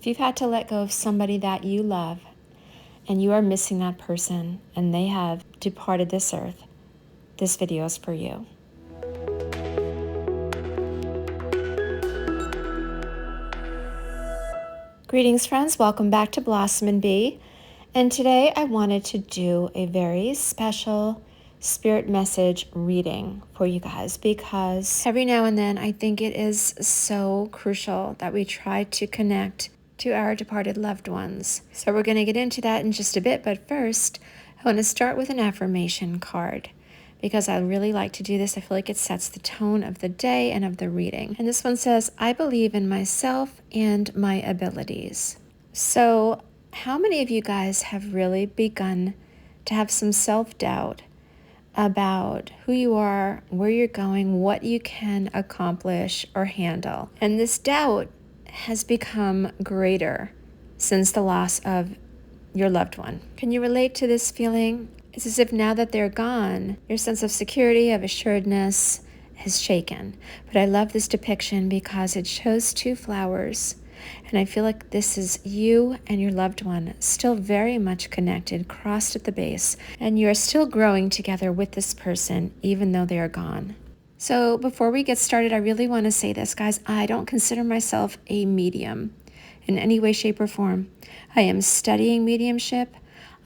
If you've had to let go of somebody that you love and you are missing that person and they have departed this earth, this video is for you. Greetings, friends. Welcome back to Blossom and Bee. And today I wanted to do a very special spirit message reading for you guys, because every now and then I think it is so crucial that we try to connect to our departed loved ones. So we're going to get into that in just a bit, but first I want to start with an affirmation card, because I really like to do this. I feel like it sets the tone of the day and of the reading. And this one says, I believe in myself and my abilities. So how many of you guys have really begun to have some self-doubt about who you are, where you're going, what you can accomplish or handle? And this doubt has become greater since the loss of your loved one. Can you relate to this feeling? It's as if now that they're gone, your sense of security, of assuredness is shaken. But I love this depiction because it shows two flowers. And I feel like this is you and your loved one still very much connected, crossed at the base, and you are still growing together with this person, even though they are gone. So before we get started, I really want to say this, guys. I don't consider myself a medium in any way, shape, or form. I am studying mediumship.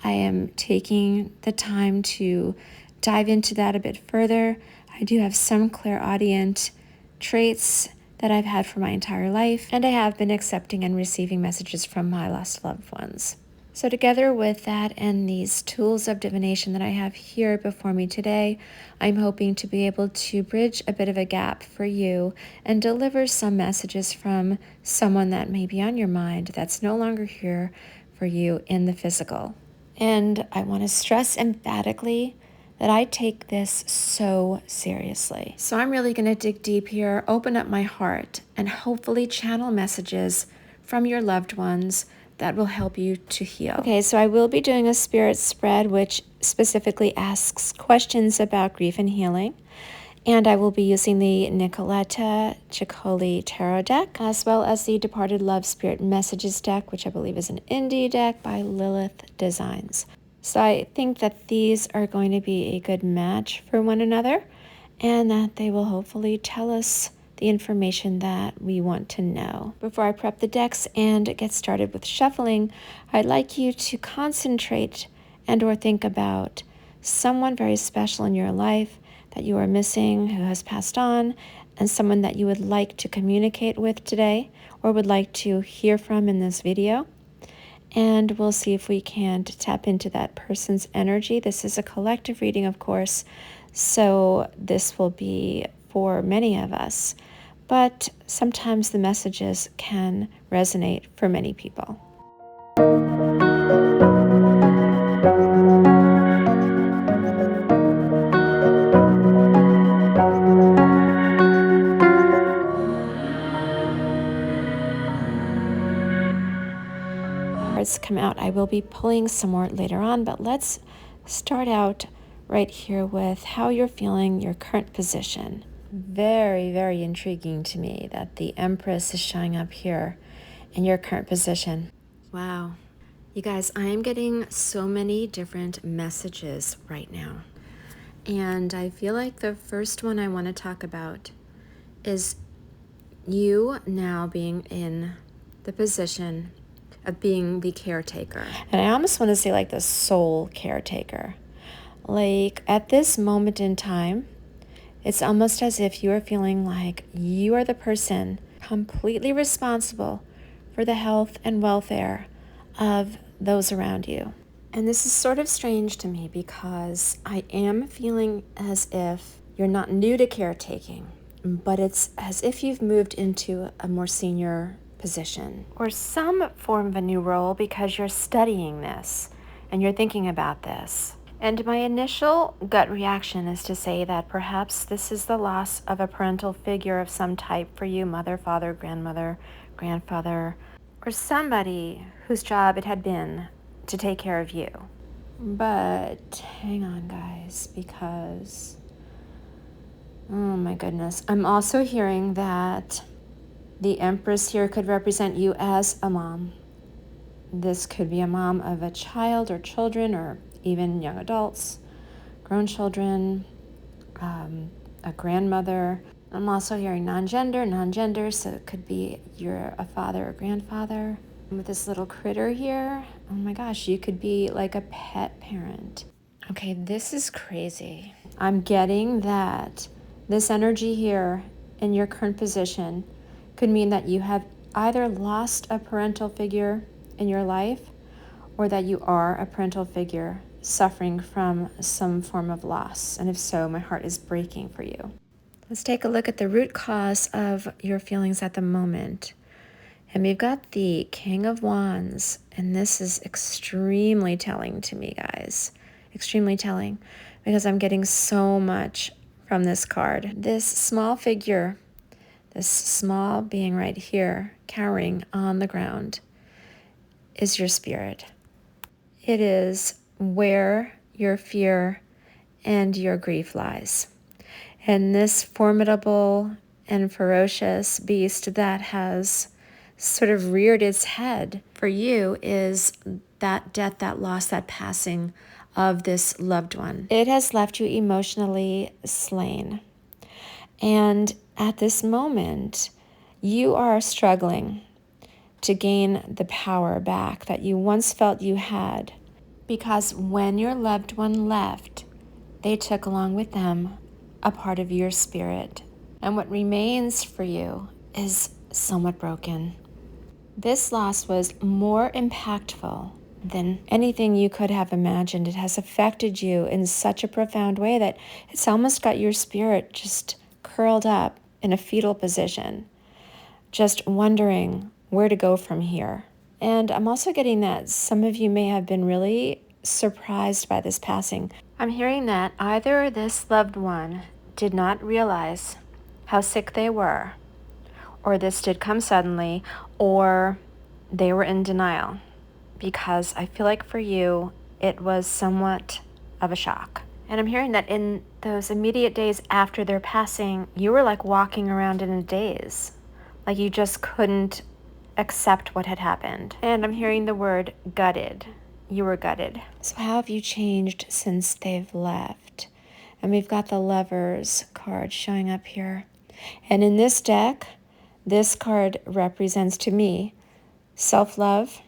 I am taking the time to dive into that a bit further. I do have some clairaudient traits that I've had for my entire life, and I have been accepting and receiving messages from my lost loved ones. So together with that and these tools of divination that I have here before me today, I'm hoping to be able to bridge a bit of a gap for you and deliver some messages from someone that may be on your mind that's no longer here for you in the physical. And I want to stress emphatically that I take this so seriously. So I'm really going to dig deep here, open up my heart, and hopefully channel messages from your loved ones that will help you to heal. Okay, so I will be doing a spirit spread, which specifically asks questions about grief and healing. And I will be using the Nicoletta Ciccoli Tarot deck, as well as the Departed Love Spirit Messages deck, which I believe is an indie deck by Lilith Designs. So I think that these are going to be a good match for one another, and that they will hopefully tell us the information that we want to know. Before I prep the decks and get started with shuffling, I'd like you to concentrate and or think about someone very special in your life that you are missing, who has passed on, and someone that you would like to communicate with today or would like to hear from in this video. And we'll see if we can tap into that person's energy. This is a collective reading, of course, so this will be for many of us, but sometimes the messages can resonate for many people. Come out. I will be pulling some more later on, but let's start out right here with how you're feeling, your current position. Very, very intriguing to me that the Empress is showing up here in your current position. Wow. You guys, I am getting so many different messages right now. And I feel like the first one I want to talk about is you now being in the position of being the caretaker. And I almost want to say like the sole caretaker. Like at this moment in time, it's almost as if you are feeling like you are the person completely responsible for the health and welfare of those around you. And this is sort of strange to me because I am feeling as if you're not new to caretaking, but it's as if you've moved into a more senior position or some form of a new role because you're studying this and you're thinking about this. And my initial gut reaction is to say that perhaps this is the loss of a parental figure of some type for you, mother, father, grandmother, grandfather, or somebody whose job it had been to take care of you. But hang on, guys, because, oh my goodness, I'm also hearing that The Empress here could represent you as a mom. This could be a mom of a child or children or even young adults, grown children, a grandmother. I'm also hearing non-gender, so it could be you're a father or grandfather. With this little critter here, oh my gosh, you could be like a pet parent. Okay, this is crazy. I'm getting that this energy here in your current position could mean that you have either lost a parental figure in your life or that you are a parental figure suffering from some form of loss. And if so, my heart is breaking for you. Let's take a look at the root cause of your feelings at the moment. And we've got the King of Wands, and this is extremely telling to me, guys. Extremely telling, because I'm getting so much from this card. This small figure, this small being right here, cowering on the ground, is your spirit. It is where your fear and your grief lies. And this formidable and ferocious beast that has sort of reared its head for you is that death, that loss, that passing of this loved one. It has left you emotionally slain. And at this moment, you are struggling to gain the power back that you once felt you had. Because when your loved one left, they took along with them a part of your spirit. And what remains for you is somewhat broken. This loss was more impactful than anything you could have imagined. It has affected you in such a profound way that it's almost got your spirit just curled up in a fetal position, just wondering where to go from here. And I'm also getting that some of you may have been really surprised by this passing. I'm hearing that either this loved one did not realize how sick they were, or this did come suddenly, or they were in denial, because I feel like for you, it was somewhat of a shock. And I'm hearing that in those immediate days after their passing, you were like walking around in a daze, like you just couldn't accept what had happened. And I'm hearing the word gutted. You were gutted. So how have you changed since they've left? And we've got the Lovers card showing up here. And in this deck, this card represents to me self-love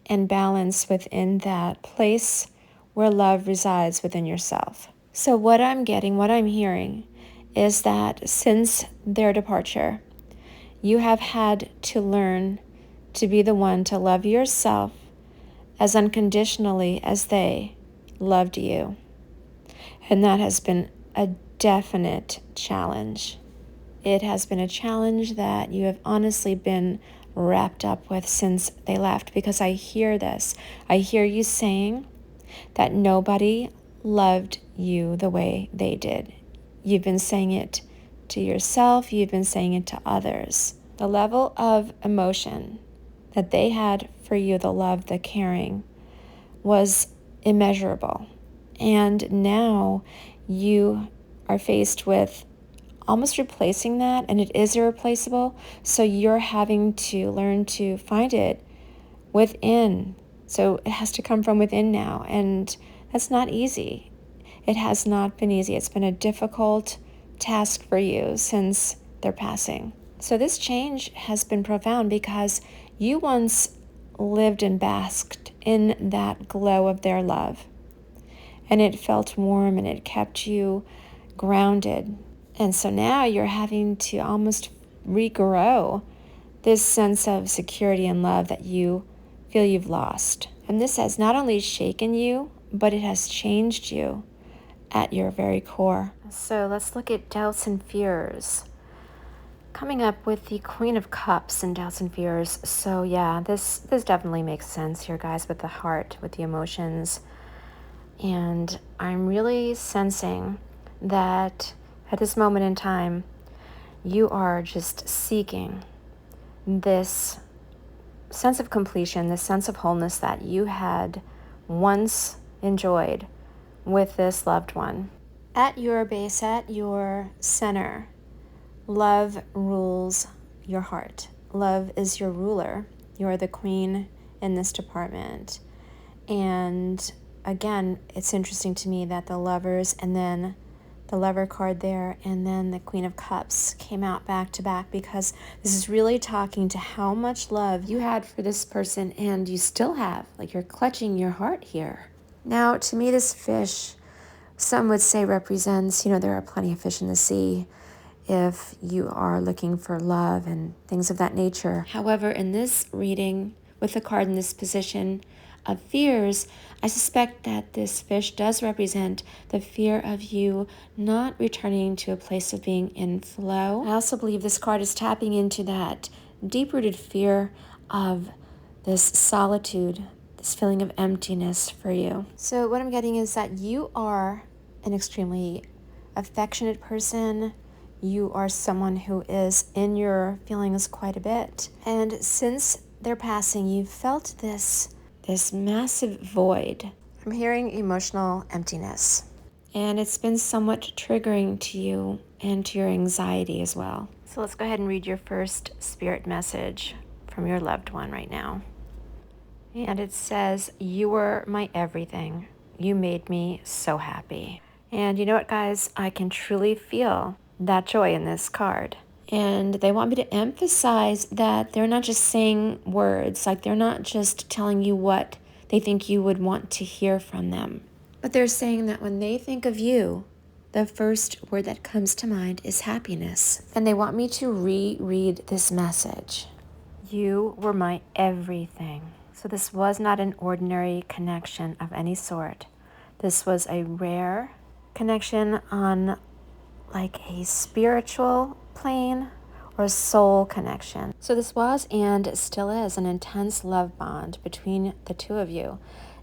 and balance within that place where love resides within yourself. So what I'm getting, what I'm hearing, is that since their departure, you have had to learn to be the one to love yourself as unconditionally as they loved you. And that has been a definite challenge. It has been a challenge that you have honestly been wrapped up with since they left, because I hear this. I hear you saying that nobody loved you the way they did. You've been saying it to yourself, you've been saying it to others. The level of emotion that they had for you, the love, the caring, was immeasurable. And now you are faced with almost replacing that, and it is irreplaceable. So you're having to learn to find it within. So it has to come from within now, and that's not easy. It has not been easy. It's been a difficult task for you since their passing. So this change has been profound because you once lived and basked in that glow of their love, and it felt warm and it kept you grounded. And so now you're having to almost regrow this sense of security and love that you feel you've lost. And this has not only shaken you, but it has changed you at your very core. So let's look at doubts and fears. Coming up with the Queen of Cups and doubts and fears. So yeah, this definitely makes sense here, guys, with the heart, with the emotions. And I'm really sensing that at this moment in time, you are just seeking this sense of completion, this sense of wholeness that you had once enjoyed with this loved one. At your base, at your center, love rules your heart. love is your ruler. You're the queen in this department. And again, it's interesting to me that the Lovers and then the Lover card there and then the Queen of Cups came out back to back, because this is really talking to how much love you had for this person and you still have. Like, you're clutching your heart here. Now, to me, this fish, some would say, represents, there are plenty of fish in the sea if you are looking for love and things of that nature. However, in this reading, with the card in this position of fears, I suspect that this fish does represent the fear of you not returning to a place of being in flow. I also believe this card is tapping into that deep-rooted fear of this solitude, this feeling of emptiness for you. So what I'm getting is that you are an extremely affectionate person. You are someone who is in your feelings quite a bit. And since their passing, you've felt this massive void. I'm hearing emotional emptiness. And it's been somewhat triggering to you and to your anxiety as well. So let's go ahead and read your first spirit message from your loved one right now. And it says, "You were my everything. You made me so happy." And you know what, guys? I can truly feel that joy in this card. And they want me to emphasize that they're not just saying words, like they're not just telling you what they think you would want to hear from them. But they're saying that when they think of you, the first word that comes to mind is happiness. And they want me to reread this message. You were my everything. So this was not an ordinary connection of any sort. This was a rare connection on like a spiritual plane or a soul connection. So this was and still is an intense love bond between the two of you.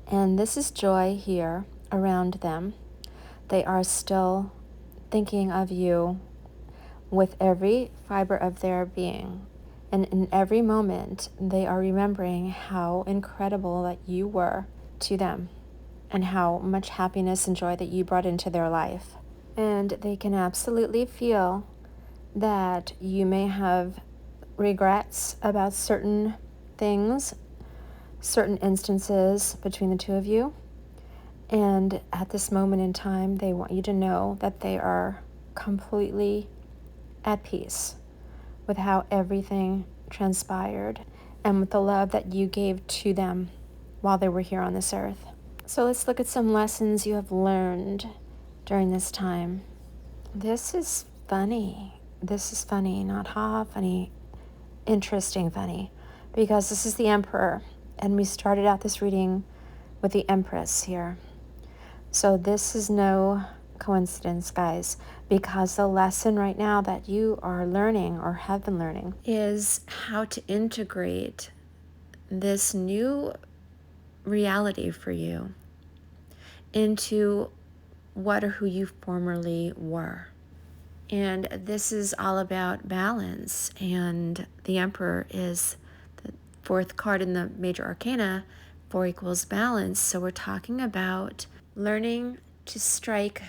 And this is joy here around them. They are still thinking of you with every fiber of their being. And in every moment, they are remembering how incredible that you were to them and how much happiness and joy that you brought into their life. And they can absolutely feel that you may have regrets about certain things, certain instances between the two of you. And at this moment in time, they want you to know that they are completely at peace with how everything transpired and with the love that you gave to them while they were here on this earth. So let's look at some lessons you have learned during this time. This is funny. This is funny, not funny, interesting funny, because this is the Emperor, and we started out this reading with the Empress here. So this is no coincidence, guys, because the lesson right now that you are learning or have been learning is how to integrate this new reality for you into what or who you formerly were. And this is all about balance, and the Emperor is the fourth card in the major arcana. 4 equals balance. So we're talking about learning to strike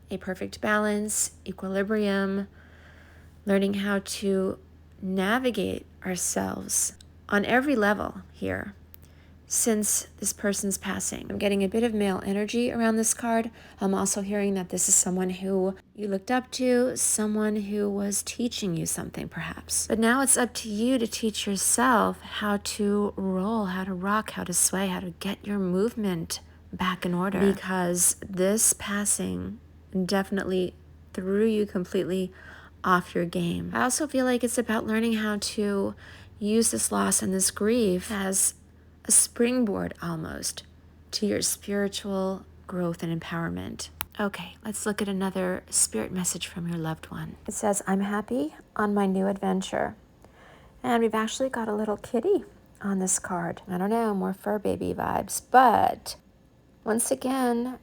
a perfect balance, equilibrium, learning how to navigate ourselves on every level here since this person's passing. I'm getting a bit of male energy around this card. I'm also hearing that this is someone who you looked up to, someone who was teaching you something perhaps. But now it's up to you to teach yourself how to roll, how to rock, how to sway, how to get your movement back in order. Because this passing definitely threw you completely off your game. I also feel like it's about learning how to use this loss and this grief as a springboard almost to your spiritual growth and empowerment. Okay, let's look at another spirit message from your loved one. It says, "I'm happy on my new adventure." And we've actually got a little kitty on this card. I don't know, more fur baby vibes. But once again,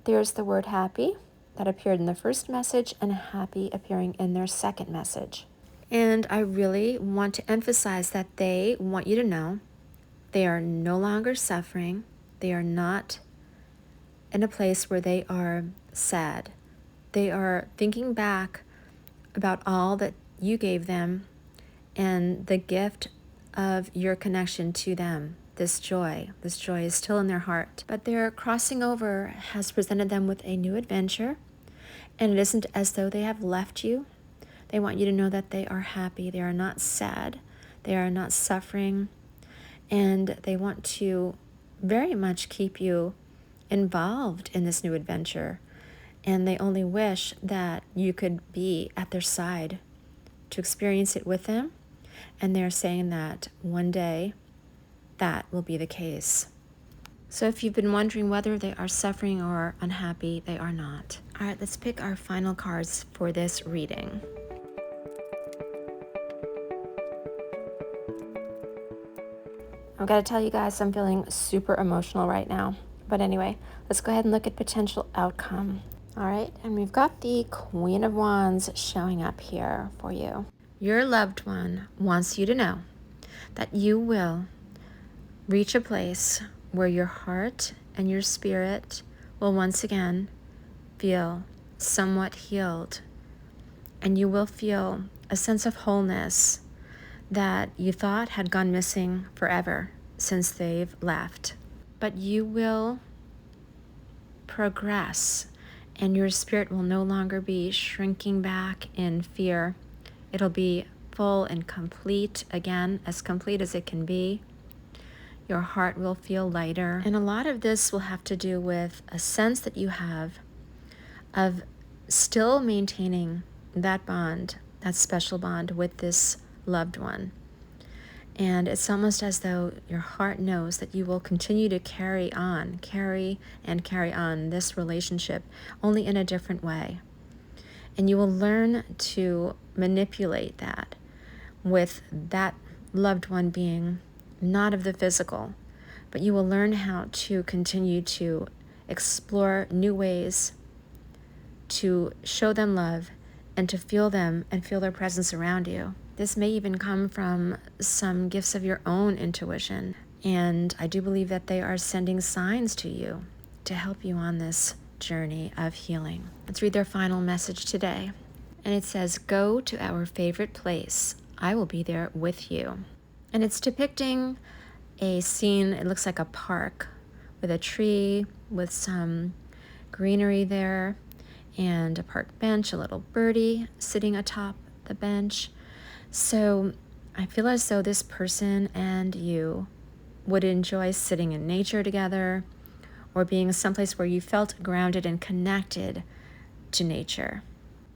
there's the word happy that appeared in the first message and happy appearing in their second message. And I really want to emphasize that they want you to know they are no longer suffering. They are not in a place where they are sad. They are thinking back about all that you gave them and the gift of your connection to them. This joy is still in their heart. But their crossing over has presented them with a new adventure, and it isn't as though they have left you. They want you to know that they are happy, they are not sad, they are not suffering, and they want to very much keep you involved in this new adventure. And they only wish that you could be at their side to experience it with them. And they're saying that one day that will be the case. So if you've been wondering whether they are suffering or unhappy, they are not. All right, let's pick our final cards for this reading. I've got to tell you guys, I'm feeling super emotional right now. But anyway, let's go ahead and look at potential outcome. All right, and we've got the Queen of Wands showing up here for you. Your loved one wants you to know that you will reach a place where your heart and your spirit will once again feel somewhat healed, and you will feel a sense of wholeness that you thought had gone missing forever since they've left. But you will progress, and your spirit will no longer be shrinking back in fear. It'll be full and complete again, as complete as it can be. Your heart will feel lighter. And a lot of this will have to do with a sense that you have of still maintaining that bond, that special bond with this loved one. And it's almost as though your heart knows that you will continue to carry on this relationship, only in a different way. And you will learn to manipulate that, with that loved one being not of the physical, but you will learn how to continue to explore new ways to show them love and to feel them and feel their presence around you. This may even come from some gifts of your own intuition, and I do believe that they are sending signs to you to help you on this journey of healing. Let's read their final message today. And it says, "Go to our favorite place. I will be there with you." And it's depicting a scene, it looks like a park with a tree with some greenery there and a park bench, a little birdie sitting atop the bench. So I feel as though this person and you would enjoy sitting in nature together, or being someplace where you felt grounded and connected to nature.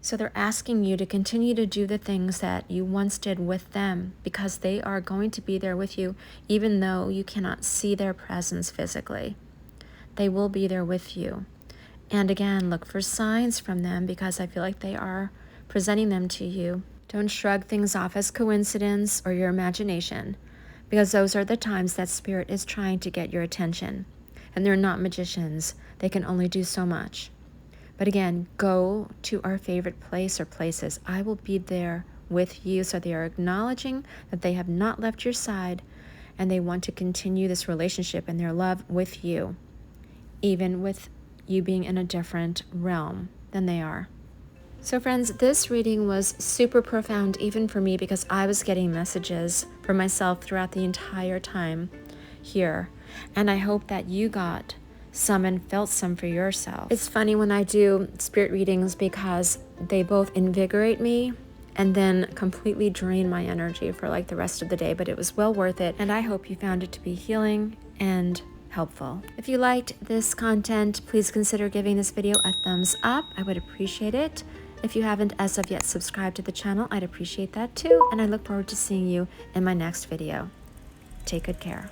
So they're asking you to continue to do the things that you once did with them, because they are going to be there with you, even though you cannot see their presence physically. They will be there with you. And again, look for signs from them, because I feel like they are presenting them to you. Don't shrug things off as coincidence or your imagination, because those are the times that Spirit is trying to get your attention. And they're not magicians. They can only do so much. But again, go to our favorite place or places. I will be there with you. So they are acknowledging that they have not left your side, and they want to continue this relationship and their love with you, even with you being in a different realm than they are. So friends, this reading was super profound even for me, because I was getting messages for myself throughout the entire time here. And I hope that you got some and felt some for yourself. It's funny when I do spirit readings, because they both invigorate me and then completely drain my energy for like the rest of the day, but it was well worth it, and I hope you found it to be healing and helpful. If you liked this content, please consider giving this video a thumbs up. I would appreciate it. If you haven't as of yet subscribed to the channel, I'd appreciate that too, and I look forward to seeing you in my next video. Take good care.